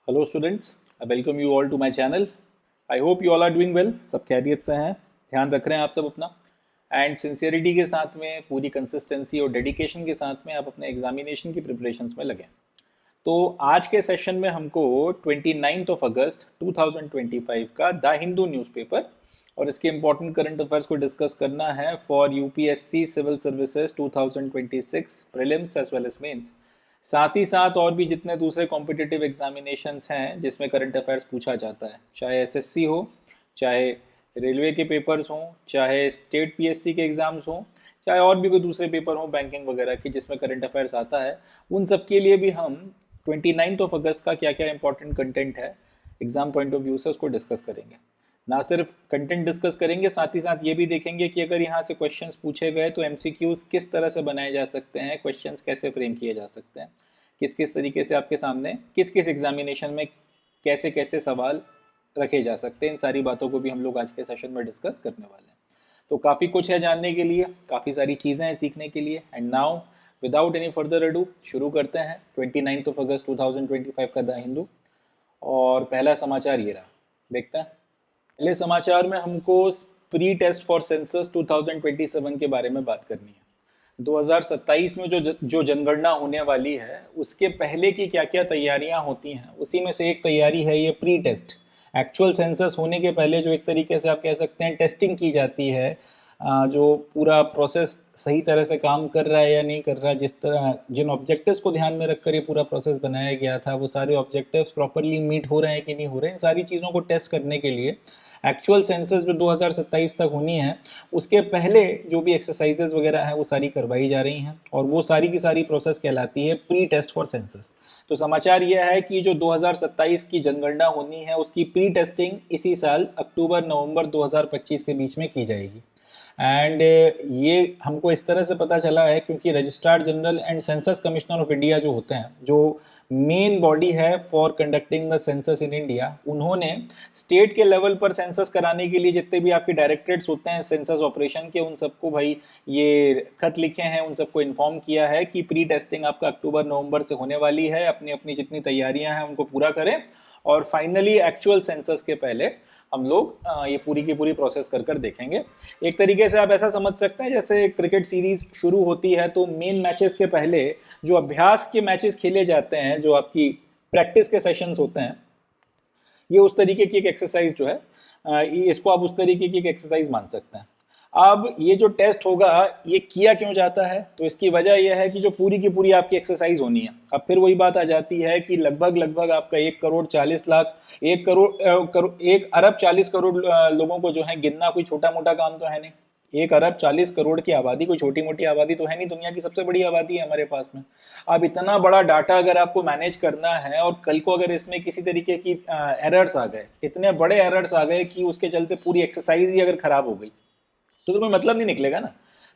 Hello students, I welcome you all to my channel. I hope you all are doing well. सब खैरियत से हैं, ध्यान रख रहे हैं आप सब अपना, एंड सिंसियरिटी के साथ में, पूरी कंसिस्टेंसी और डेडिकेशन के साथ में आप अपने एग्जामिनेशन की प्रिपरेशंस में लगें। तो आज के सेशन में हमको 29 अगस्त 2025 का द हिंदू न्यूज़पेपर और इसके इंपॉर्टेंट करंट अफेयर्स को डिस्कस करना है for UPSC civil services 2026 prelims as well as mains. साथ ही साथ और भी जितने दूसरे कॉम्पिटिटिव एग्जामिनेशंस हैं जिसमें करंट अफेयर्स पूछा जाता है, चाहे एसएससी हो, चाहे रेलवे के पेपर्स हों, चाहे स्टेट पीएससी के एग्ज़ाम्स हों, चाहे और भी कोई दूसरे पेपर हों बैंकिंग वगैरह की जिसमें करंट अफेयर्स आता है, उन सब के लिए भी हम 29 अगस्त का क्या क्या इंपॉर्टेंट कंटेंट है एग्जाम पॉइंट ऑफ व्यू से उसको डिस्कस करेंगे। ना सिर्फ कंटेंट डिस्कस करेंगे, साथ ही साथ ये भी देखेंगे कि अगर यहाँ से क्वेश्चंस पूछे गए तो एमसीक्यूज किस तरह से बनाए जा सकते हैं, क्वेश्चंस कैसे फ्रेम किए जा सकते हैं, किस किस तरीके से आपके सामने किस किस एग्जामिनेशन में कैसे कैसे सवाल रखे जा सकते हैं। इन सारी बातों को भी हम लोग आज के सेशन में डिस्कस करने वाले हैं। तो काफ़ी कुछ है जानने के लिए, काफ़ी सारी चीज़ें हैं सीखने के लिए। And now without any further ado शुरू करते हैं 29 अगस्त 2025 का द हिंदू। और पहला समाचार ये रहा, देखते हैं। पहले समाचार में हमको प्री टेस्ट फॉर सेंसस 2027 के बारे में बात करनी है। 2027 में जो जनगणना होने वाली है उसके पहले की क्या क्या तैयारियां होती हैं, उसी में से एक तैयारी है ये प्री टेस्ट। एक्चुअल सेंसस होने के पहले जो एक तरीके से आप कह सकते हैं टेस्टिंग की जाती है, जो पूरा प्रोसेस सही तरह से काम कर रहा है या नहीं कर रहा है, जिस तरह जिन ऑब्जेक्टिव्स को ध्यान में रखकर ये पूरा प्रोसेस बनाया गया था वो सारे ऑब्जेक्टिव्स प्रॉपरली मीट हो रहे हैं कि नहीं हो रहे हैं, इन सारी चीज़ों को टेस्ट करने के लिए एक्चुअल सेंसस जो 2027 तक होनी है उसके पहले जो भी एक्सरसाइजेज वगैरह हैं वो सारी करवाई जा रही हैं, और वो सारी की सारी प्रोसेस कहलाती है प्री टेस्ट फॉर सेंसस। तो समाचार यह है कि जो 2027 की जनगणना होनी है उसकी प्री टेस्टिंग इसी साल अक्टूबर नवंबर 2025 के बीच में की जाएगी। एंड ये हमको इस तरह से पता चला है क्योंकि registrar general and census commissioner of India जो होते हैं, जो मेन बॉडी है for conducting the census in India, उन्होंने स्टेट के लेवल पर सेंसस कराने के लिए जितने भी आपके डायरेक्टरेट्स होते हैं सेंसस ऑपरेशन के, उन सबको भाई ये खत लिखे हैं, उन सबको इन्फॉर्म किया है कि प्री टेस्टिंग आपका अक्टूबर नवंबर से होने वाली है, अपनी अपनी जितनी तैयारियां हैं उनको पूरा करें, और फाइनली एक्चुअल सेंसस के पहले हम लोग ये पूरी की पूरी प्रोसेस कर कर देखेंगे। एक तरीके से आप ऐसा समझ सकते हैं जैसे क्रिकेट सीरीज शुरू होती है तो मेन मैचेस के पहले जो अभ्यास के मैचेस खेले जाते हैं, जो आपकी प्रैक्टिस के सेशंस होते हैं, ये उस तरीके की एक एक्सरसाइज जो है, इसको आप उस तरीके की एक एक्सरसाइज मान सकते हैं। अब ये जो टेस्ट होगा ये किया क्यों जाता है, तो इसकी वजह यह है कि जो पूरी की पूरी आपकी एक्सरसाइज होनी है, अब फिर वही बात आ जाती है कि लगभग लगभग आपका 1 करोड़ 40 लाख, 1 अरब 40 करोड़ लोगों को जो है गिनना कोई छोटा मोटा काम तो है नहीं। 1 अरब 40 करोड़ की आबादी कोई छोटी मोटी आबादी तो है नहीं, दुनिया की सबसे बड़ी आबादी है हमारे पास में। अब इतना बड़ा डाटा अगर आपको मैनेज करना है और कल को अगर इसमें किसी तरीके की एरर्स आ गए, इतने बड़े एरर्स आ गए कि उसके चलते पूरी एक्सरसाइज ही अगर खराब हो गई तो कोई मतलब नहीं निकलेगा ना।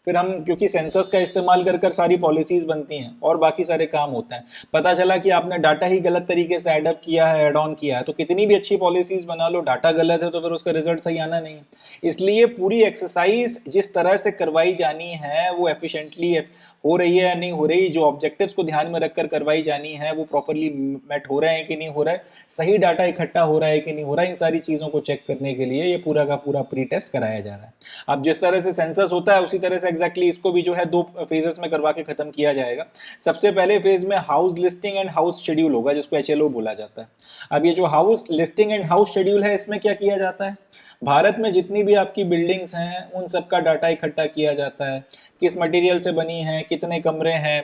फिर हम क्योंकि सेंसस का इस्तेमाल कर कर सारी पॉलिसीज बनती हैं और बाकी सारे काम होते हैं, पता चला कि आपने डाटा ही गलत तरीके से एडअप किया है, एड ऑन किया है, तो कितनी भी अच्छी पॉलिसीज बना लो, डाटा गलत है तो फिर उसका रिजल्ट सही आना नहीं है। इसलिए पूरी एक्सरसाइज जिस तरह से करवाई जानी है वो एफिशिएंटली हो रही है या नहीं हो रही, जो ऑब्जेक्टिव्स को ध्यान में रखकर करवाई जानी है वो प्रॉपरली मेट हो रहे हैं कि नहीं हो रहा है, सही डाटा इकट्ठा हो रहा है कि नहीं हो रहा है, इन सारी चीज़ों को चेक करने के लिए ये पूरा का पूरा प्री टेस्ट कराया जा रहा है। अब जिस तरह से सेंसस होता है उसी तरह से एग्जैक्टली इसको भी जो है 2 फेजेस में करवा के खत्म किया जाएगा। सबसे पहले फेज में house listing and house schedule होगा, जिसको एचएलओ बोला जाता है। अब ये जो house listing and house schedule है, इसमें क्या किया जाता है, भारत में जितनी भी आपकी बिल्डिंग्स हैं उन सब का डाटा इकट्ठा किया जाता है, किस मटेरियल से बनी है, कितने कमरे हैं,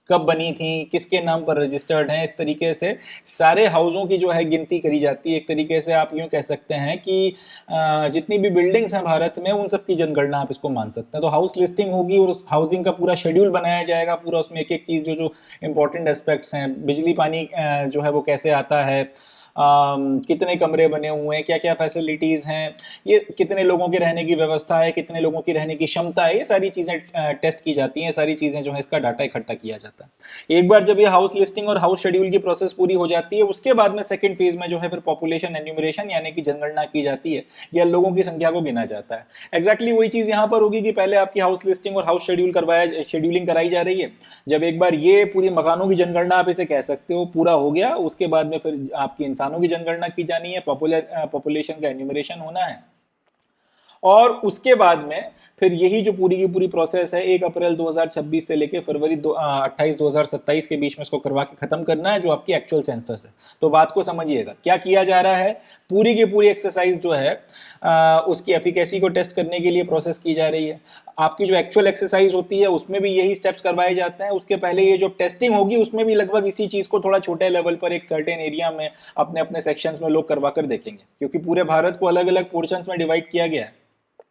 कब बनी थी, किसके नाम पर रजिस्टर्ड हैं, इस तरीके से सारे हाउसों की जो है गिनती करी जाती है। एक तरीके से आप यूँ कह सकते हैं कि जितनी भी बिल्डिंग्स हैं भारत में उन सब की जनगणना आप इसको मान सकते हैं। तो हाउस लिस्टिंग होगी और हाउसिंग का पूरा शेड्यूल बनाया जाएगा, पूरा उसमें एक एक चीज़ जो जो इंपॉर्टेंट एस्पेक्ट्स हैं, बिजली पानी जो है वो कैसे आता है, कितने कमरे बने हुए हैं, क्या क्या फैसिलिटीज़ हैं, ये कितने लोगों के रहने की व्यवस्था है, कितने लोगों की रहने की क्षमता है, ये सारी चीज़ें टेस्ट की जाती हैं, सारी चीज़ें जो है इसका डाटा इकट्ठा किया जाता है। एक बार जब ये हाउस लिस्टिंग और हाउस शेड्यूल की प्रोसेस पूरी हो जाती है, उसके बाद में सेकंड फेज में जो है फिर पॉपुलेशन एन्यूमरेशन यानी कि जनगणना की जाती है या लोगों की संख्या को गिना जाता है। एग्जैक्टली वही चीज़ यहाँ पर होगी कि पहले आपकी हाउस लिस्टिंग और हाउस शेड्यूलिंग कराई जा रही है। जब एक बार ये पूरी मकानों की जनगणना आप इसे कह सकते हो पूरा हो गया, उसके बाद में फिर आपकी इंसानों की जनगणना की जानी है, पॉपुलेशन का एन्यूमरेशन होना है, और उसके बाद में फिर यही जो पूरी की पूरी प्रोसेस है 1 अप्रैल 2026 से लेके फरवरी 28 2027 के बीच में इसको करवा के खत्म करना है, जो आपकी एक्चुअल सेंसस है। तो बात को समझिएगा क्या किया जा रहा है। पूरी की पूरी एक्सरसाइज जो है उसकी एफिकेसी को टेस्ट करने के लिए प्रोसेस की जा रही है। आपकी जो एक्चुअल एक्सरसाइज होती है उसमें भी यही स्टेप्स करवाए जाते हैं। उसके पहले ये जो टेस्टिंग होगी उसमें भी लगभग इसी चीज को थोड़ा छोटे लेवल पर एक सर्टेन एरिया में अपने अपने सेक्शंस में लोग करवा कर देखेंगे, क्योंकि पूरे भारत को अलग अलग पोर्शंस में डिवाइड किया गया है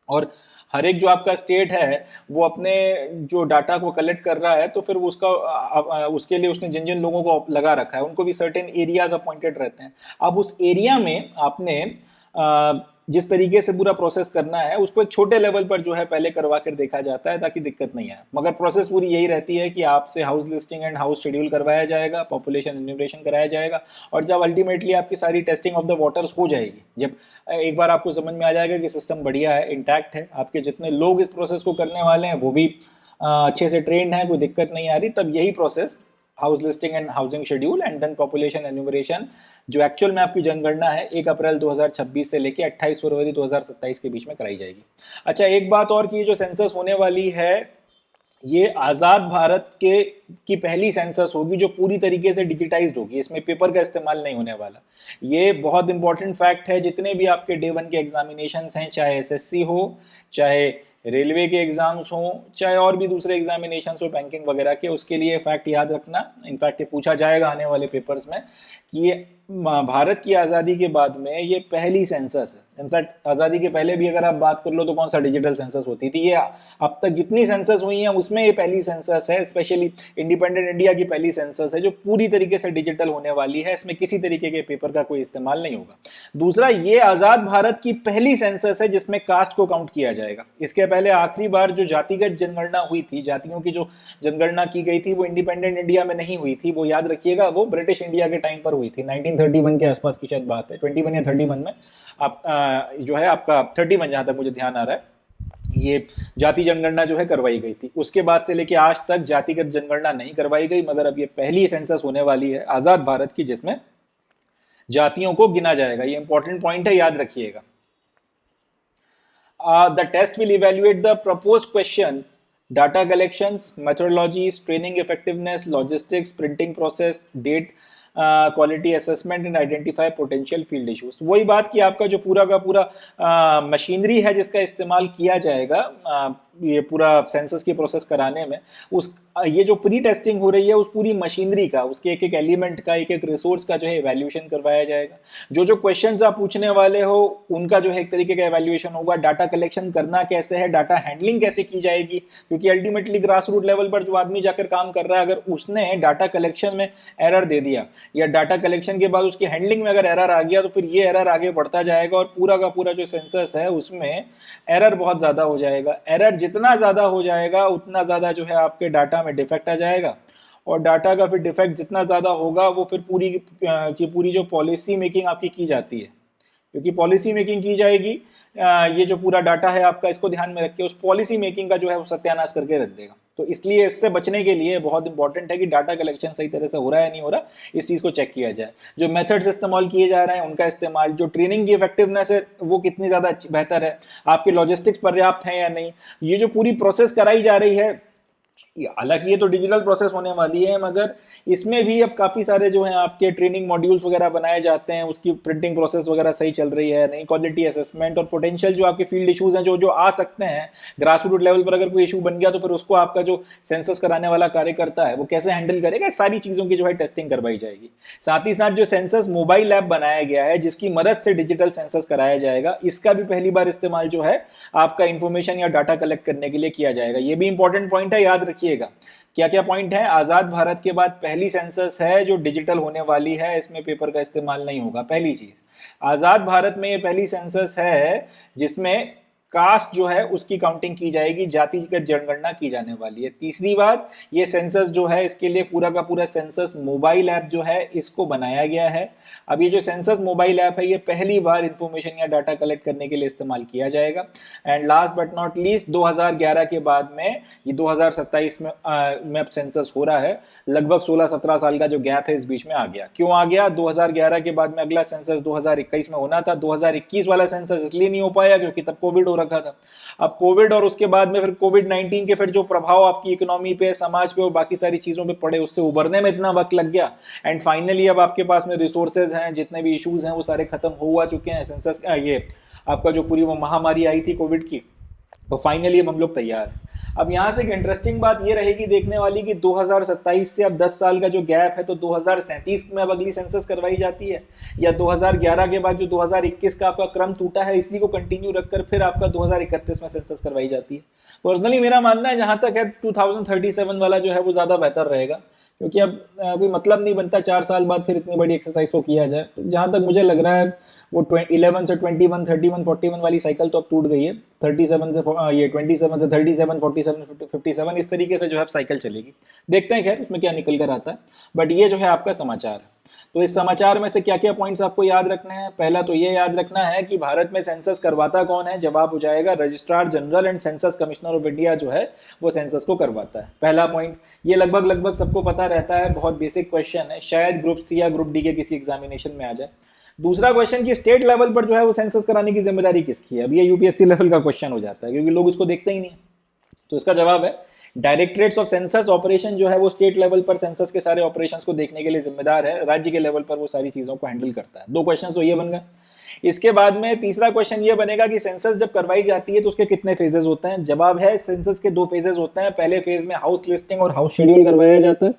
और हर एक जो आपका स्टेट है वो अपने जो डाटा को कलेक्ट कर रहा है, तो फिर उसका उसके लिए उसने जिन जिन लोगों को लगा रखा है उनको भी सर्टेन एरियाज अपॉइंटेड रहते हैं। अब उस एरिया में आपने जिस तरीके से पूरा प्रोसेस करना है उसको एक छोटे लेवल पर जो है पहले करवा कर देखा जाता है ताकि दिक्कत नहीं आए, मगर प्रोसेस पूरी यही रहती है कि आपसे house listing and house schedule करवाया जाएगा, पॉपुलेशन एन्यूमरेशन कराया जाएगा, और जब अल्टीमेटली आपकी सारी टेस्टिंग ऑफ द वाटर्स हो जाएगी, जब एक बार आपको समझ में आ जाएगा कि सिस्टम बढ़िया है, इंटैक्ट है, आपके जितने लोग इस प्रोसेस को करने वाले हैं वो भी अच्छे से ट्रेंड हैं, कोई दिक्कत नहीं आ रही, तब यही process house listing and housing schedule and then population enumeration जो एक्चुअल में आपकी जनगणना है 1 अप्रैल 2026 से लेके 28 फरवरी 2027 के बीच में कराई जाएगी। अच्छा, एक बात और की जो सेंसस होने वाली है ये आज़ाद भारत के की पहली सेंसस होगी जो पूरी तरीके से डिजिटाइज्ड होगी, इसमें पेपर का इस्तेमाल नहीं होने वाला। ये बहुत इंपॉर्टेंट फैक्ट है। जितने भी आपके डे 1 के एग्जामिनेशंस हैं, चाहे एसएससी हो, चाहे रेलवे के एग्जाम्स हो, चाहे और भी दूसरे एग्जामिनेशंस हो बैंकिंग वगैरह के, उसके लिए फैक्ट याद रखना। इनफैक्ट ये पूछा जाएगा आने वाले पेपर्स में कि ये भारत की आज़ादी के बाद में ये पहली सेंसस है। इनफैक्ट आज़ादी के पहले भी अगर आप बात कर लो तो कौन सा डिजिटल सेंसस होती थी, ये अब तक जितनी सेंसस हुई हैं उसमें ये पहली सेंसस है। स्पेशली इंडिपेंडेंट इंडिया की पहली सेंसस है जो पूरी तरीके से डिजिटल होने वाली है, इसमें किसी तरीके के पेपर का कोई इस्तेमाल नहीं होगा। दूसरा, ये आज़ाद भारत की पहली सेंसस है जिसमें कास्ट को काउंट किया जाएगा। इसके पहले आखिरी बार जो जातिगत जनगणना हुई थी, जातियों की जो जनगणना की गई थी वो इंडिपेंडेंट इंडिया में नहीं हुई थी, वो याद रखिएगा वो ब्रिटिश इंडिया के टाइम पर हुई थी। 1931 के आसपास की शायद बात है, 21 या 31 में आप जो है आपका 31 जहां तक मुझे ध्यान आ रहा है, ये जाति जनगणना जो है करवाई गई थी। उसके बाद से लेके आज तक जातिगत जनगणना नहीं करवाई गई, मगर अब ये पहली सेंसस होने वाली है आजाद भारत की जिसमें जातियों को गिना जाएगा। ये इंपॉर्टेंट पॉइंट है, याद रखिएगा। The test will evaluate the proposed question, data collections, methodologies, training effectiveness, logistics, printing process, date quality assessment and identify potential field issues. वही बात कि आपका जो पूरा का पूरा मशीनरी है जिसका इस्तेमाल किया जाएगा ये पूरा सेंसस की प्रोसेस कराने में, उस ये जो प्री टेस्टिंग हो रही है उस पूरी मशीनरी का, उसके एक एक एलिमेंट का, एक एक रिसोर्स का जो है इवैल्यूएशन करवाया जाएगा। जो जो क्वेश्चंस आप पूछने वाले हो उनका जो है एक तरीके का इवैल्यूएशन होगा। डाटा कलेक्शन करना कैसे है, डाटा हैंडलिंग कैसे की जाएगी, क्योंकि अल्टीमेटली ग्रास रूट लेवल पर जो आदमी जाकर काम कर रहा है अगर उसने डाटा कलेक्शन में एरर दे दिया या डाटा कलेक्शन के बाद उसकी हैंडलिंग में अगर एरर आ गया तो फिर ये एरर आगे बढ़ता जाएगा और पूरा का पूरा जो सेंसस है उसमें एरर बहुत ज्यादा हो जाएगा। एरर जितना ज्यादा हो जाएगा उतना ज्यादा जो है आपके डाटा में डिफेक्ट आ जाएगा, और डाटा का फिर डिफेक्ट जितना ज्यादा होगा वो फिर पूरी की पूरी जो पॉलिसी मेकिंग आपकी की जाती है, क्योंकि पॉलिसी मेकिंग की जाएगी ये जो पूरा डाटा है आपका इसको ध्यान में रख के उस पॉलिसी मेकिंग का जो है वो सत्यानाश करके रख देगा। तो इसलिए इससे बचने के लिए बहुत इंपॉर्टेंट है कि डाटा कलेक्शन सही तरह से हो रहा है नहीं हो रहा, इस चीज को चेक किया जाए। जो मेथड्स इस्तेमाल किए जा रहे हैं उनका इस्तेमाल, जो ट्रेनिंग की इफेक्टिवनेस है वो कितनी ज्यादा बेहतर है, आपके लॉजिस्टिक्स पर्याप्त हैं या नहीं, ये जो पूरी प्रोसेस कराई जा रही है, हालांकि ये तो डिजिटल प्रोसेस होने वाली है मगर इसमें भी अब काफी सारे जो हैं आपके ट्रेनिंग मॉड्यूल्स वगैरह बनाए जाते हैं, उसकी प्रिंटिंग प्रोसेस वगैरह सही चल रही है नहीं, क्वालिटी असेसमेंट और पोटेंशियल जो आपके फील्ड इश्यूज हैं जो जो आ सकते हैं ग्रास रूट लेवल पर, अगर कोई इशू बन गया तो फिर उसको आपका जो सेंसस कराने वाला कार्यकर्ता है वो कैसे हैंडल करेगा, सारी चीजों की जो है टेस्टिंग करवाई जाएगी। साथ ही साथ जो सेंसस मोबाइल ऐप बनाया गया है जिसकी मदद से डिजिटल सेंसस कराया जाएगा, इसका भी पहली बार इस्तेमाल जो है आपका इंफॉर्मेशन या डाटा कलेक्ट करने के लिए किया जाएगा। ये भी इंपॉर्टेंट पॉइंट है, याद याद रखिएगा। क्या क्या पॉइंट है? आजाद भारत के बाद पहली सेंसस है जो डिजिटल होने वाली है, इसमें पेपर का इस्तेमाल नहीं होगा। पहली चीज, आजाद भारत में ये पहली सेंसस है जिसमें कास्ट जो है उसकी काउंटिंग की जाएगी, जातिगत जनगणना की जाने वाली है। तीसरी बात, ये सेंसस जो है इसके लिए पूरा का पूरा सेंसस मोबाइल ऐप जो है इसको बनाया गया है। अब ये जो सेंसस मोबाइल ऐप है ये पहली बार इंफॉर्मेशन या डाटा कलेक्ट करने के लिए इस्तेमाल किया जाएगा। And last but not least, 2011 के बाद में ये 2027 में अब सेंसस हो रहा है। लगभग 16-17 साल का जो गैप है इस बीच में आ गया। क्यों आ गया? 2011 के बाद में अगला सेंसस 2021 में होना था। 2021 वाला सेंसस इसलिए नहीं हो पाया क्योंकि तब कोविड हो रखा था। अब कोविड और उसके बाद में फिर कोविड-19 के फिर जो प्रभाव आपकी इकोनॉमी पे, समाज पे और बाकी सारी चीजों पे पड़े, उससे उभरने में इतना वक्त लग गया। एंड फाइनली अब आपके पास में रिसोर्सेज हैं, जितने भी इश्यूज हैं वो सारे खत्म हुआ चुके हैं। सेंसस ये आपका जो पूरी वो महामारी आई थी कोविड की, तो फाइनली अब हम लोग तैयार हैं। अब यहाँ से एक इंटरेस्टिंग बात ये रहेगी देखने वाली कि 2027 से अब 10 साल का जो गैप है, तो 2037 में अब अगली सेंसस करवाई जाती है, या 2011 के बाद जो 2021 का आपका क्रम टूटा है इसी को कंटिन्यू रखकर फिर आपका 2031 में सेंसस करवाई जाती है। पर्सनली मेरा मानना है जहां तक है 2037 वाला जो है वो ज्यादा बेहतर रहेगा, क्योंकि अब कोई मतलब नहीं बनता 4 साल बाद फिर इतनी बड़ी एक्सरसाइज को किया जाए। तो जहां तक मुझे लग रहा है वो 11 से 21, 31, 41 वाली साइकिल तो अब टूट गई है। 37 से ये 27 से 37, 47, 57 इस तरीके से जो है साइकिल चलेगी। देखते हैं खैर उसमें क्या निकल कर आता है। बट ये जो है आपका समाचार है। तो इस समाचार में से क्या क्या पॉइंट्स आपको याद रखने हैं? पहला तो ये याद रखना है कि भारत में सेंसस करवाता कौन है। जवाब हो जाएगा registrar general and census commissioner of India जो है वो सेंसस को करवाता है। पहला पॉइंट ये लगभग सबको पता रहता है, बहुत बेसिक क्वेश्चन है, शायद ग्रुप सी या ग्रुप डी के किसी एग्जामिनेशन में आ जाए। दूसरा क्वेश्चन कि स्टेट लेवल पर जो है वो सेंसस कराने की जिम्मेदारी किसकी है। अब ये यूपीएससी लेवल का क्वेश्चन हो जाता है क्योंकि लोग उसको देखते ही नहीं। तो इसका जवाब है डायरेक्टरेट्स ऑफ सेंसस ऑपरेशन जो है वो स्टेट लेवल पर सेंसस के सारे ऑपरेशंस को देखने के लिए जिम्मेदार है, राज्य के लेवल पर वो सारी चीजों को हैंडल करता है। दो क्वेश्चन तो ये बन गए। इसके बाद में तीसरा क्वेश्चन ये बनेगा कि सेंसस जब करवाई जाती है तो उसके कितने फेजेस होते हैं। जवाब है सेंसस के 2 फेजेस होते हैं। पहले फेज में हाउस लिस्टिंग और हाउस शेड्यूल करवाया जाता है।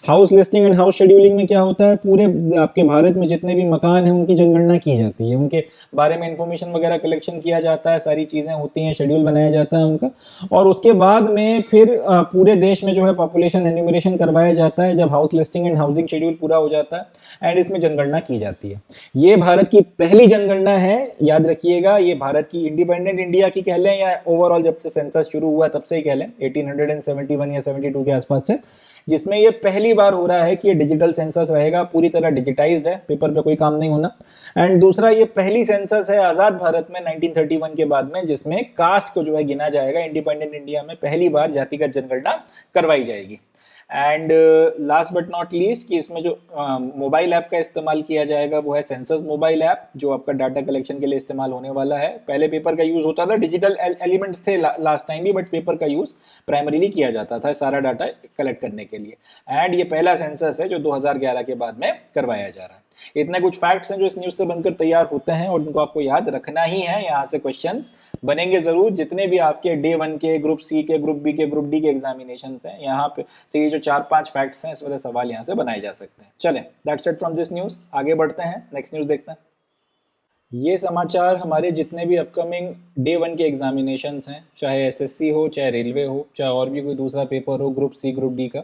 House listing and house scheduling में क्या होता है, पूरे आपके भारत में जितने भी मकान हैं उनकी जनगणना की जाती है, उनके बारे में इंफॉर्मेशन वगैरह कलेक्शन किया जाता है, सारी चीजें होती हैं, शेड्यूल बनाया जाता है उनका। और उसके बाद में फिर पूरे देश में जो है पॉपुलेशन एन्यूमरेशन करवाया जाता है जब house listing and housing schedule पूरा हो जाता है, एंड इसमें जनगणना की जाती है। ये भारत की पहली जनगणना है, याद रखिएगा। ये भारत की इंडिपेंडेंट इंडिया की कह लें या ओवरऑल जब से सेंसस शुरू हुआ तब से ही कह लें, 1871 या 72 के आसपास से, जिसमें ये पहली बार हो रहा है कि ये डिजिटल सेंसस रहेगा, पूरी तरह डिजिटाइज्ड है, पेपर पे कोई काम नहीं होना। एंड दूसरा, ये पहली सेंसस है आजाद भारत में 1931 के बाद में जिसमें कास्ट को जो है गिना जाएगा। इंडिपेंडेंट इंडिया में पहली बार जातिगत जनगणना करवाई जाएगी। And last but not least कि इसमें जो मोबाइल ऐप का इस्तेमाल किया जाएगा वो है सेंसस मोबाइल ऐप, जो आपका डाटा कलेक्शन के लिए इस्तेमाल होने वाला है। पहले पेपर का यूज होता था, डिजिटल एलिमेंट्स थे लास्ट टाइम भी, बट पेपर का यूज प्राइमरीली किया जाता था सारा डाटा कलेक्ट करने के लिए। एंड ये पहला सेंसस है जो 2011 के बाद में करवाया जा रहा है। इतने कुछ फैक्ट्स हैं जो इस न्यूज से बनकर तैयार होते हैं और उनको आपको याद रखना ही है। यहाँ से क्वेश्चंस बनेंगे जरूर, जितने भी आपके डे 1 के, ग्रुप सी के, ग्रुप बी के, ग्रुप डी के एग्जामिनेशन हैं, यहाँ पे से ये जो 4-5 फैक्ट्स हैं इस वजह सवाल यहाँ से बनाए जा सकते हैं। चलें, that's it from this news. आगे बढ़ते हैं, नेक्स्ट न्यूज देखते हैं। ये समाचार हमारे जितने भी अपकमिंग डे 1 के एग्जामिनेशंस हैं, चाहे एसएससी हो, चाहे रेलवे हो, चाहे और भी कोई दूसरा पेपर हो, ग्रुप सी, ग्रुप डी का,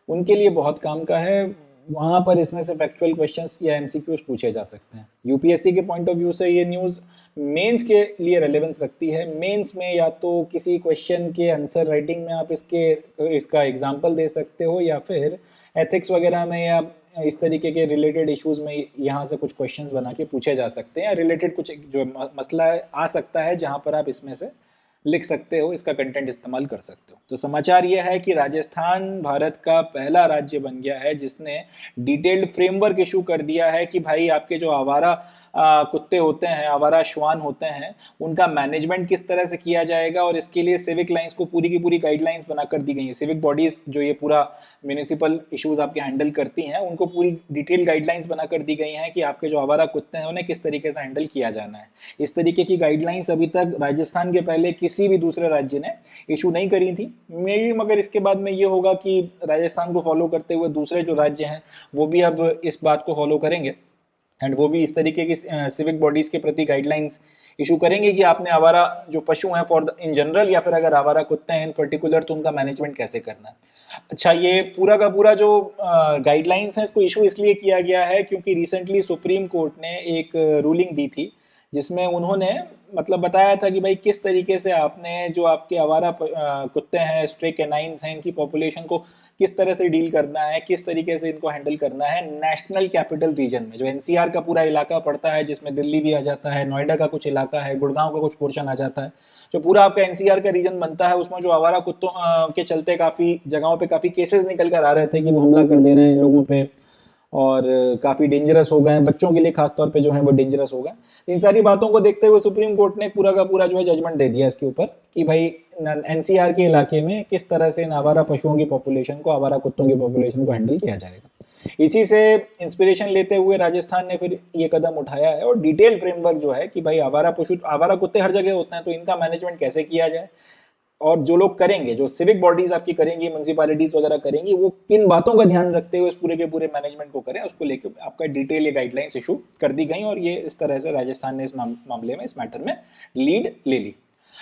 उनके लिए बहुत काम का है। वहाँ पर इसमें से फैक्चुअल क्वेश्चंस या एमसीक्यूज पूछे जा सकते हैं। यूपीएससी के पॉइंट ऑफ व्यू से ये न्यूज़ मेंस के लिए रेलेवेंस रखती है। मेंस में या तो किसी क्वेश्चन के आंसर राइटिंग में आप इसका एग्जाम्पल दे सकते हो, या फिर एथिक्स वगैरह में या इस तरीके के रिलेटेड इश्यूज में यहाँ से कुछ क्वेश्चंस बना के पूछे जा सकते हैं, या रिलेटेड कुछ जो मसला आ सकता है जहाँ पर आप इसमें से लिख सकते हो, इसका कंटेंट इस्तेमाल कर सकते हो। तो समाचार यह है कि राजस्थान भारत का पहला राज्य बन गया है जिसने डिटेल्ड फ्रेमवर्क इशू कर दिया है कि भाई आपके जो आवारा कुत्ते होते हैं, आवारा श्वान होते हैं, उनका मैनेजमेंट किस तरह से किया जाएगा, और इसके लिए सिविक लाइंस को पूरी की पूरी गाइडलाइंस बना कर दी गई है। सिविक बॉडीज जो ये पूरा म्यूनिसिपल इश्यूज आपके हैंडल करती हैं, उनको पूरी डिटेल गाइडलाइंस बना कर दी गई हैं कि आपके जो आवारा कुत्ते हैं उन्हें किस तरीके से हैंडल किया जाना है। इस तरीके की गाइडलाइंस अभी तक राजस्थान के पहले किसी भी दूसरे राज्य ने इशू नहीं करी थी। मेरी मगर इसके बाद में ये होगा कि राजस्थान को फॉलो करते हुए दूसरे जो राज्य हैं वो भी अब इस बात को फॉलो करेंगे एंड वो भी इस तरीके की सिविक बॉडीज के प्रति गाइडलाइंस इशू करेंगे कि आपने आवारा जो पशु हैं फॉर इन जनरल या फिर अगर आवारा कुत्ते हैं इन पर्टिकुलर तो उनका मैनेजमेंट कैसे करना है। अच्छा, ये पूरा का पूरा जो गाइडलाइंस है इसको इशू इसलिए किया गया है क्योंकि रिसेंटली सुप्रीम कोर्ट ने एक रूलिंग दी थी जिसमें उन्होंने मतलब बताया था कि भाई किस तरीके से आपने जो आपके आवारा कुत्ते हैं, स्ट्रे कैनाइंस हैं, इनकी पॉपुलेशन को किस तरह से डील करना है, किस तरीके से इनको हैंडल करना है नेशनल कैपिटल रीजन में, जो एनसीआर का पूरा इलाका पड़ता है जिसमें दिल्ली भी आ जाता है, नोएडा का कुछ इलाका है, गुड़गांव का कुछ पोर्शन आ जाता है, जो पूरा आपका एनसीआर का रीजन बनता है। उसमें जो आवारा कुत्तों के चलते काफ़ी जगहों पे काफ़ी केसेस निकल कर आ रहे थे कि वो हमला कर दे रहे हैं लोगों पे और काफ़ी डेंजरस हो गए हैं, बच्चों के लिए खास तौर पे जो है वो डेंजरस हो गए। इन सारी बातों को देखते हुए सुप्रीम कोर्ट ने पूरा का पूरा जो है जजमेंट दे दिया इसके ऊपर कि भाई एनसीआर के इलाके में किस तरह से इन आवारा पशुओं की पॉपुलेशन को, आवारा कुत्तों की पॉपुलेशन को हैंडल किया जाएगा। इसी से इंस्पिरेशन लेते हुए राजस्थान ने फिर ये कदम उठाया है और डिटेल फ्रेमवर्क जो है कि भाई आवारा पशु, आवारा कुत्ते हर जगह होते हैं तो इनका मैनेजमेंट कैसे किया जाए, और जो लोग करेंगे, जो सिविक बॉडीज आपकी करेंगी, म्यूनसिपैलिटीज वगैरह करेंगी, वो किन बातों का ध्यान रखते हुए इस पूरे के पूरे मैनेजमेंट को करें, उसको लेकर आपका डिटेल ये गाइडलाइंस इशू कर दी गई और ये इस तरह से राजस्थान ने इस मामले में, इस मैटर में लीड ले ली।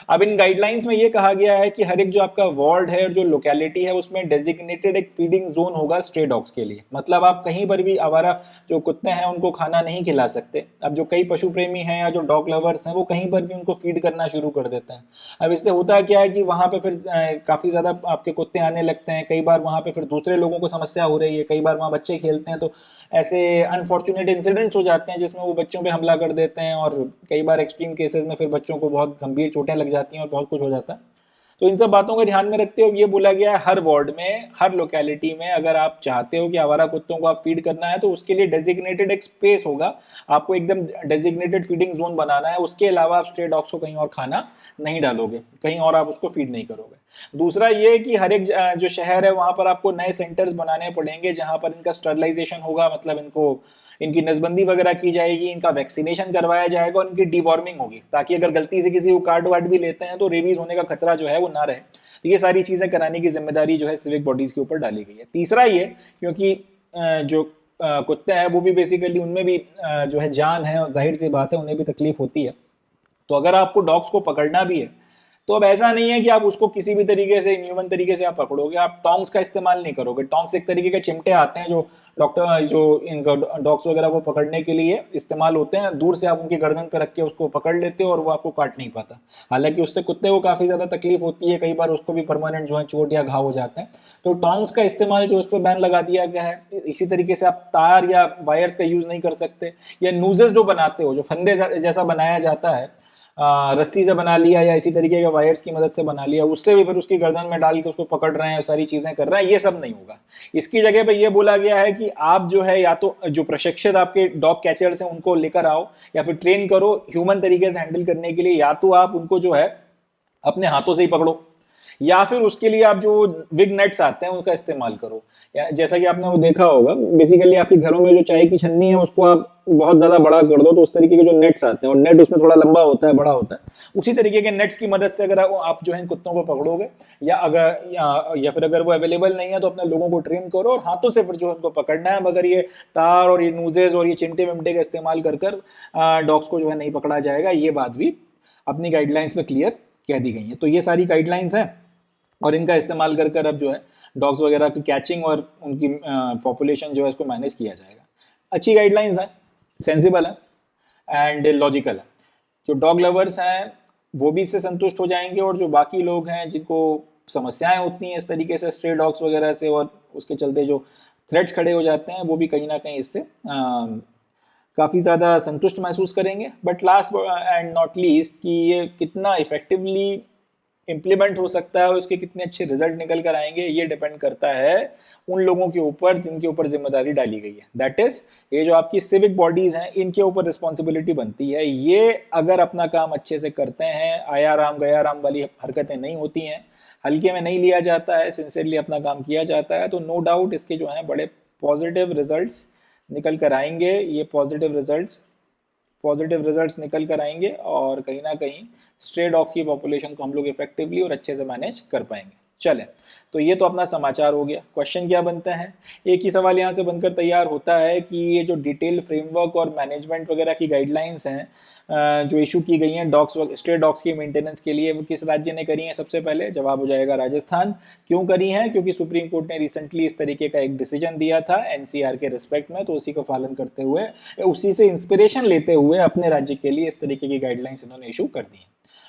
अब इन गाइडलाइंस में ये कहा गया है कि हर एक जो आपका वार्ड है और जो लोकेलिटी है उसमें डेजिग्नेटेड एक फीडिंग जोन होगा स्ट्रे डॉग्स के लिए। मतलब आप कहीं पर भी आवारा जो कुत्ते हैं उनको खाना नहीं खिला सकते। अब जो कई पशु प्रेमी हैं या जो डॉग लवर्स हैं वो कहीं पर भी उनको फीड करना शुरू कर देते हैं। अब इससे होता क्या है कि वहाँ पे फिर काफ़ी ज़्यादा आपके कुत्ते आने लगते हैं, कई बार वहाँ पे फिर दूसरे लोगों को समस्या हो रही है, कई बार वहाँ बच्चे खेलते हैं तो ऐसे अनफॉर्चुनेट इंसिडेंट्स हो जाते हैं जिसमें वो बच्चों पे हमला कर देते हैं और कई बार एक्सट्रीम केसेस में फिर बच्चों को बहुत गंभीर चोटें लग जाती हैं और बहुत कुछ हो जाता है। तो इन सब बातों को ध्यान में रखते हुए ये बोला गया है हर वार्ड में, हर लोकेलिटी में अगर आप चाहते हो कि आवारा कुत्तों को आप फीड करना है तो उसके लिए डेजिग्नेटेड एक स्पेस होगा, आपको एकदम डेजिग्नेटेड फीडिंग जोन बनाना है। उसके अलावा आप स्ट्रे डॉग्स को कहीं और खाना नहीं डालोगे, कहीं और आप उसको फीड नहीं करोगे। दूसरा ये कि हर एक जो शहर है वहां पर आपको नए सेंटर्स बनाने पड़ेंगे जहां पर इनका स्टरलाइजेशन होगा, मतलब इनको इनकी नसबंदी वगैरह की जाएगी, इनका वैक्सीनेशन करवाया जाएगा और इनकी डिवॉर्मिंग होगी ताकि अगर गलती से किसी को काट वाट भी लेते हैं तो रेबीज होने का खतरा जो है वो ना रहे। तो ये सारी चीजें कराने की जिम्मेदारी जो है सिविक बॉडीज के ऊपर डाली गई है। तीसरा ये, क्योंकि जो कुत्ते हैं वो भी बेसिकली उनमें भी जो है जान है और जाहिर सी बात है उन्हें भी तकलीफ होती है, तो अगर आपको डॉग्स को पकड़ना भी है तो अब ऐसा नहीं है कि आप उसको किसी भी तरीके से इनह्यूमन तरीके से आप पकड़ोगे, आप टोंग्स का इस्तेमाल नहीं करोगे। टोंग्स एक तरीके के चिमटे आते हैं जो डॉक्टर जो इनका डॉग्स वगैरह को पकड़ने के लिए इस्तेमाल होते हैं, दूर से आप उनकी गर्दन पे रख के उसको पकड़ लेते हो और वो आपको काट नहीं पाता। हालांकि उससे कुत्ते को काफी ज्यादा तकलीफ होती है, कई बार उसको भी परमानेंट जो है चोट या घाव हो जाते हैं। तो टोंग्स का इस्तेमाल जो उस पर बैन लगा दिया गया है। इसी तरीके से आप तार या वायर्स का यूज नहीं कर सकते, या नूजेस जो बनाते हो, जो फंदे जैसा बनाया जाता है, रस्सी से बना लिया या इसी तरीके के वायर्स की मदद से बना लिया, उससे भी फिर उसकी गर्दन में डाल के उसको पकड़ रहे हैं, सारी चीजें कर रहे हैं, ये सब नहीं होगा। इसकी जगह पे ये बोला गया है कि आप जो है या तो जो प्रशिक्षित आपके डॉग कैचर्स हैं उनको लेकर आओ या फिर ट्रेन करो ह्यूमन तरीके से हैंडल करने के लिए, या तो आप उनको जो है अपने हाथों से ही पकड़ो या फिर उसके लिए आप जो विग नेट्स आते हैं उनका इस्तेमाल करो। या जैसा कि आपने वो देखा होगा, बेसिकली आपके घरों में जो चाय की छन्नी है उसको आप बहुत ज्यादा बड़ा कर दो तो उस तरीके के जो नेट्स आते हैं, और नेट उसमें थोड़ा लंबा होता है, बड़ा होता है, उसी तरीके के नेट्स की मदद से अगर आप जो है इन कुत्तों को पकड़ोगे, या फिर अगर वो अवेलेबल नहीं है तो अपने लोगों को ट्रेन करो और हाथों से फिर जो है उनको पकड़ना है। मगर ये तार और ये नूजेज और ये चिमटे विमटे का इस्तेमाल कर डॉग्स को जो है नहीं पकड़ा जाएगा, ये बात भी अपनी गाइडलाइंस में क्लियर कह दी गई है। तो ये सारी गाइडलाइंस हैं और इनका इस्तेमाल कर अब जो है डॉग्स वगैरह की कैचिंग और उनकी पॉपुलेशन जो है इसको मैनेज किया जाएगा। अच्छी गाइडलाइंस हैं, सेंसिबल है एंड लॉजिकल है। जो डॉग लवर्स हैं वो भी इससे संतुष्ट हो जाएंगे और जो बाकी लोग हैं जिनको समस्याएं होती हैं इस तरीके से स्ट्रे डॉग्स वगैरह से और उसके चलते जो थ्रेट्स खड़े हो जाते हैं, वो भी कहीं ना कहीं इससे काफ़ी ज़्यादा संतुष्ट महसूस करेंगे। But last and not least कि ये कितना इफेक्टिवली इम्प्लीमेंट हो सकता है और उसके कितने अच्छे रिजल्ट निकल कर आएंगे, ये डिपेंड करता है उन लोगों के ऊपर जिनके ऊपर जिम्मेदारी डाली गई है। दैट इज ये जो आपकी सिविक बॉडीज हैं इनके ऊपर रिस्पॉन्सिबिलिटी बनती है। ये अगर अपना काम अच्छे से करते हैं, आया राम गया राम वाली हरकतें नहीं होती हैं, हल्के में नहीं लिया जाता है, सिंसियरली अपना काम किया जाता है, तो नो डाउट इसके जो हैं बड़े पॉजिटिव रिजल्ट्स निकल कर आएंगे। ये पॉजिटिव रिजल्ट्स निकल कर आएंगे और कहीं ना कहीं स्ट्रे डॉग्स की पॉपुलेशन को हम लोग इफेक्टिवली और अच्छे से मैनेज कर पाएंगे। चलें, तो ये तो अपना समाचार हो गया। क्वेश्चन क्या बनता है, एक ही सवाल यहाँ से बनकर तैयार होता है कि ये जो डिटेल फ्रेमवर्क और मैनेजमेंट वगैरह की गाइडलाइंस हैं जो इशू की गई हैं डॉग्स स्ट्रे डॉग्स की मेंटेनेंस के लिए, वो किस राज्य ने करी हैं? सबसे पहले जवाब हो जाएगा राजस्थान। क्यों करी हैं? क्योंकि सुप्रीम कोर्ट ने रिसेंटली इस तरीके का एक डिसीजन दिया था एनसीआर के रिस्पेक्ट में, तो उसी को पालन करते हुए, उसी से इंस्पिरेशन लेते हुए अपने राज्य के लिए इस तरीके की गाइडलाइंस इन्होंने इशू कर दी हैं।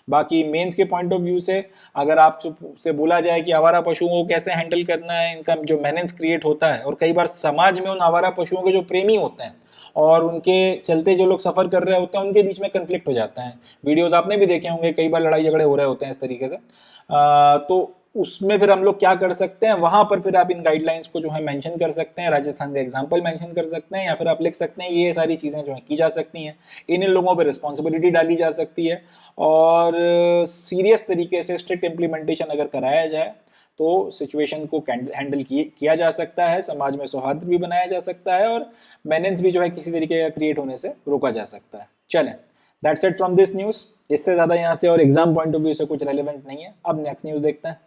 बाकी मेंस के पॉइंट ऑफ व्यू से अगर आप से बोला जाए कि आवारा पशुओं को कैसे हैंडल करना है, इनका जो मेनेंस क्रिएट होता है, और कई बार समाज में उन आवारा पशुओं के जो प्रेमी होते हैं और उनके चलते जो लोग सफर कर रहे होते हैं उनके बीच में कन्फ्लिक्ट हो जाता है। वीडियोस आपने भी देखे होंगे, कई बार लड़ाई झगड़े हो रहे होते हैं इस तरीके से। तो उसमें फिर हम लोग क्या कर सकते हैं, वहां पर फिर आप इन गाइडलाइंस को जो है मेंशन कर सकते हैं, राजस्थान का एग्जांपल मेंशन कर सकते हैं, या फिर आप लिख सकते हैं ये सारी चीजें जो है की जा सकती हैं, इन लोगों पर रिस्पॉन्सिबिलिटी डाली जा सकती है, और सीरियस तरीके से स्ट्रिक्ट इम्प्लीमेंटेशन अगर कराया जाए तो सिचुएशन को हैंडल किया जा सकता है, समाज में सौहार्द भी बनाया जा सकता है, और मेनेंस भी जो है किसी तरीके का क्रिएट होने से रोका जा सकता है। चलें, that's it from this news. इससे ज़्यादा यहाँ से और एग्जाम पॉइंट ऑफ व्यू से कुछ रेलिवेंट नहीं है। अब नेक्स्ट न्यूज़ देखते हैं।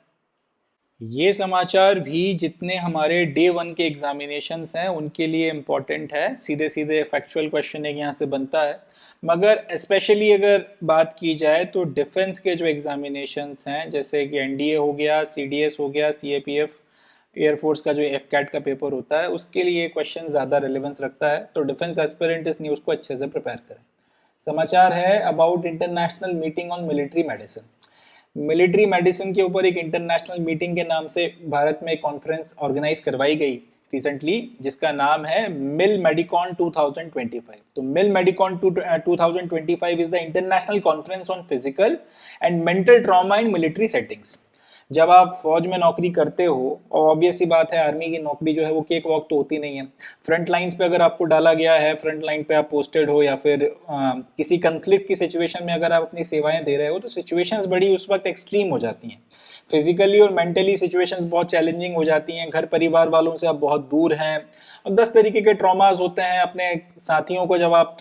ये समाचार भी जितने हमारे डे 1 के एग्जामिनेशंस हैं उनके लिए इम्पॉर्टेंट है। सीधे सीधे फैक्चुअल क्वेश्चन एक यहाँ से बनता है, मगर स्पेशली अगर बात की जाए तो डिफेंस के जो एग्जामिनेशंस हैं, जैसे कि एनडीए हो गया, सीडीएस हो गया, सीएपीएफ, एयरफोर्स का जो एफकैट का पेपर होता है, उसके लिए क्वेश्चन ज़्यादा रिलेवेंस रखता है। तो डिफेंस एस्पिरेंट इस न्यूज़ को अच्छे से प्रिपेयर करें। समाचार है about international meeting on military medicine. Military medicine के ऊपर एक इंटरनेशनल मीटिंग के नाम से भारत में एक कॉन्फ्रेंस ऑर्गेनाइज करवाई गई रिसेंटली, जिसका नाम है मिल मेडिकॉन 2025। तो मिल मेडिकॉन 2025 is the international conference on physical and mental trauma in military settings. जब आप फौज में नौकरी करते हो, और ऑब्वियस सी बात है आर्मी की नौकरी जो है वो केक वॉक तो होती नहीं है। फ्रंट लाइंस पे अगर आपको डाला गया है, फ्रंट लाइन पे आप पोस्टेड हो, या फिर किसी कंफ्लिक्ट की सिचुएशन में अगर आप अपनी सेवाएं दे रहे हो, तो सिचुएशंस बड़ी उस वक्त एक्सट्रीम हो जाती हैं। फिजिकली और मेंटली सिचुएशंस बहुत चैलेंजिंग हो जाती हैं। घर परिवार वालों से आप बहुत दूर हैं, और 10 तरीके के ट्रॉमास होते हैं। अपने साथियों को जब आप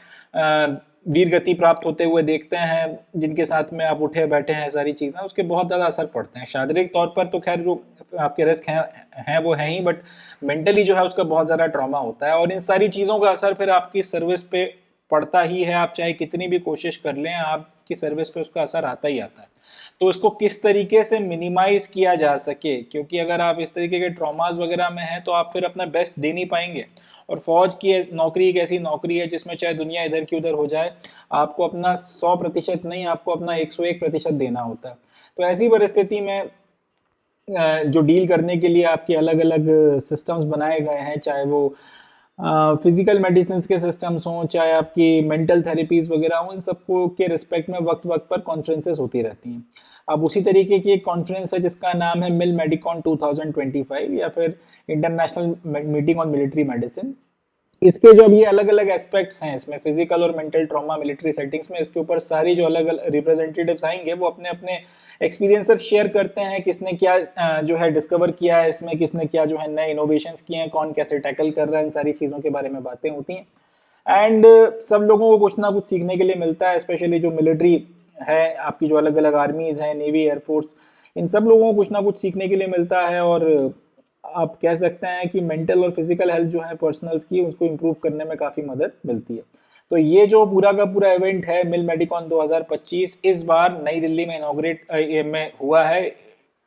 वीर गति प्राप्त होते हुए देखते हैं, जिनके साथ में आप उठे बैठे हैं, सारी चीज़ें उसके बहुत ज़्यादा असर पड़ते हैं। शारीरिक तौर पर तो खैर जो आपके रिस्क हैं वो हैं ही, बट मेंटली जो है उसका बहुत ज़्यादा ट्रॉमा होता है, और इन सारी चीज़ों का असर फिर आपकी सर्विस पे पड़ता ही है। आप चाहे कितनी भी कोशिश कर लें, आपकी सर्विस पे उसका असर आता ही आता है। तो इसको किस तरीके से मिनिमाइज किया जा सके, क्योंकि अगर आप इस तरीके के ट्रॉमास वगैरह में हैं तो आप फिर अपना बेस्ट दे नहीं पाएंगे। और फौज की नौकरी एक ऐसी नौकरी है जिसमें चाहे दुनिया इधर की उधर हो जाए, आपको अपना 100% नहीं, आपको अपना 101% देना होता है। तो ऐसी परिस्थिति में जो डील करने के लिए आपके अलग अलग सिस्टम्स बनाए गए हैं, चाहे वो फिजिकल मेडिसिन के सिस्टम्स हों, चाहे आपकी मेंटल थेरेपीज वगैरह हों, इन सबको के रिस्पेक्ट में वक्त वक्त पर कॉन्फ्रेंसेस होती रहती हैं। अब उसी तरीके की एक कॉन्फ्रेंस है जिसका नाम है मिल मेडिकॉन 2025, या फिर international meeting on military medicine. इसके जो ये अलग अलग एस्पेक्ट्स हैं, इसमें फिजिकल और मेंटल ट्रॉमा मिलिट्री सेटिंग्स में, इसके ऊपर सारी जो अलग अलग रिप्रेजेंटेटिव्स आएंगे वो अपने अपने एक्सपीरियंस शेयर करते हैं, किसने क्या जो है डिस्कवर किया है इसमें, किसने क्या जो है नए इनोवेशंस किए हैं, कौन कैसे टैकल कर रहा है, इन सारी चीज़ों के बारे में बातें होती हैं। एंड सब लोगों को कुछ ना कुछ सीखने के लिए मिलता है, स्पेशली जो मिलिट्री है, आपकी जो अलग अलग आर्मीज हैं, नेवी, एयरफोर्स, इन सब लोगों को कुछ ना कुछ सीखने के लिए मिलता है। और आप कह सकते हैं कि मेंटल और फिजिकल हेल्थ जो है पर्सनल्स की, उसको इम्प्रूव करने में काफ़ी मदद मिलती है। तो ये जो पूरा का पूरा इवेंट है मिल मेडिकॉन 2025, इस बार नई दिल्ली में इनॉग्रेट में हुआ है।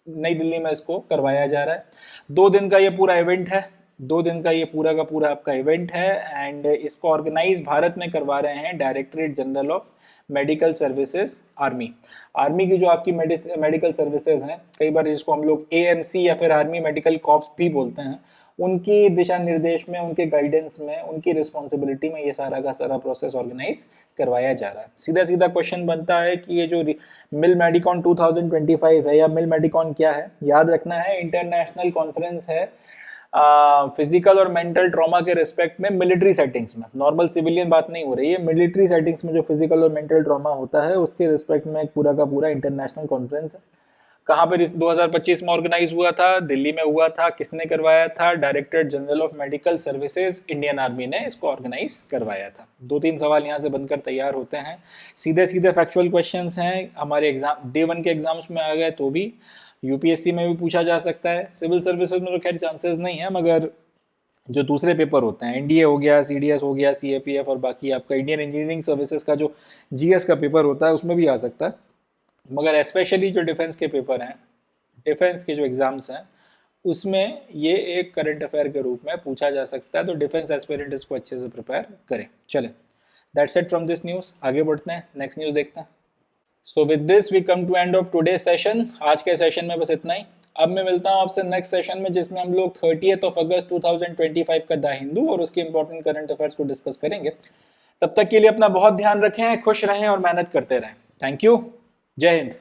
नई दिल्ली में इसको करवाया जा रहा है। 2 दिन का ये पूरा इवेंट है, 2 दिन का ये पूरा का पूरा आपका इवेंट है। एंड इसको ऑर्गेनाइज भारत में करवा रहे हैं directorate general of medical services, army. Army की जो आपकी मेडिकल सर्विसेज हैं, कई बार जिसको हम लोग एएमसी या फिर आर्मी मेडिकल कॉर्प्स भी बोलते हैं, उनकी दिशा निर्देश में, उनके गाइडेंस में, उनकी रिस्पॉन्सिबिलिटी में ये सारा का सारा प्रोसेस ऑर्गेनाइज करवाया जा रहा है। सीधा सीधा क्वेश्चन बनता है कि ये जो मिल मेडिकॉन 2025 है, या मिल मेडिकॉन क्या है? याद रखना है, इंटरनेशनल कॉन्फ्रेंस है फिजिकल और मेंटल ट्रॉमा के रिस्पेक्ट में मिलिट्री सेटिंग्स में। नॉर्मल सिविलियन बात नहीं हो रही है, मिलिट्री सेटिंग्स में जो फिजिकल और मेंटल ट्रॉमा होता है उसके रिस्पेक्ट में एक पूरा का पूरा इंटरनेशनल कॉन्फ्रेंस है। कहाँ पर इस 2025 में ऑर्गेनाइज हुआ था? दिल्ली में हुआ था। किसने करवाया था? Directorate general of medical services, Indian army ने इसको ऑर्गेनाइज करवाया था। 2-3 सवाल यहाँ से बनकर तैयार होते हैं, सीधे सीधे फैक्चुअल क्वेश्चंस हैं। हमारे एग्जाम डे 1 के एग्जाम्स में आ गए तो भी यूपीएससी में भी पूछा जा सकता है, सिविल सर्विसेज में तो खैर चांसेस नहीं है, मगर जो दूसरे पेपर होते हैं, एनडीए हो गया, सीडीएस हो गया, सीएपीएफ और बाकी आपका इंडियन इंजीनियरिंग सर्विसेज का जो जीएस का पेपर होता है उसमें भी आ सकता है। मगर स्पेशली जो डिफेंस के पेपर हैं, डिफेंस के जो एग्जाम्स हैं, उसमें ये एक करंट अफेयर के रूप में पूछा जा सकता है, तो डिफेंस एस्पिरेंट इसको अच्छे से प्रिपेयर करें। चले, that's it from this news. आगे बढ़ते हैं, नेक्स्ट न्यूज़ देखते हैं। So with this we come to end of today session. आज के सेशन में बस इतना ही। अब मैं मिलता हूँ आपसे नेक्स्ट सेशन में, जिसमें हम लोग 30 अगस्त 2025 का द हिंदू और उसके इंपॉर्टेंट करंट अफेयर्स को डिस्कस करेंगे। तब तक के लिए अपना बहुत ध्यान रखें, खुश रहें और मेहनत करते रहें। Thank you. जय हिंद।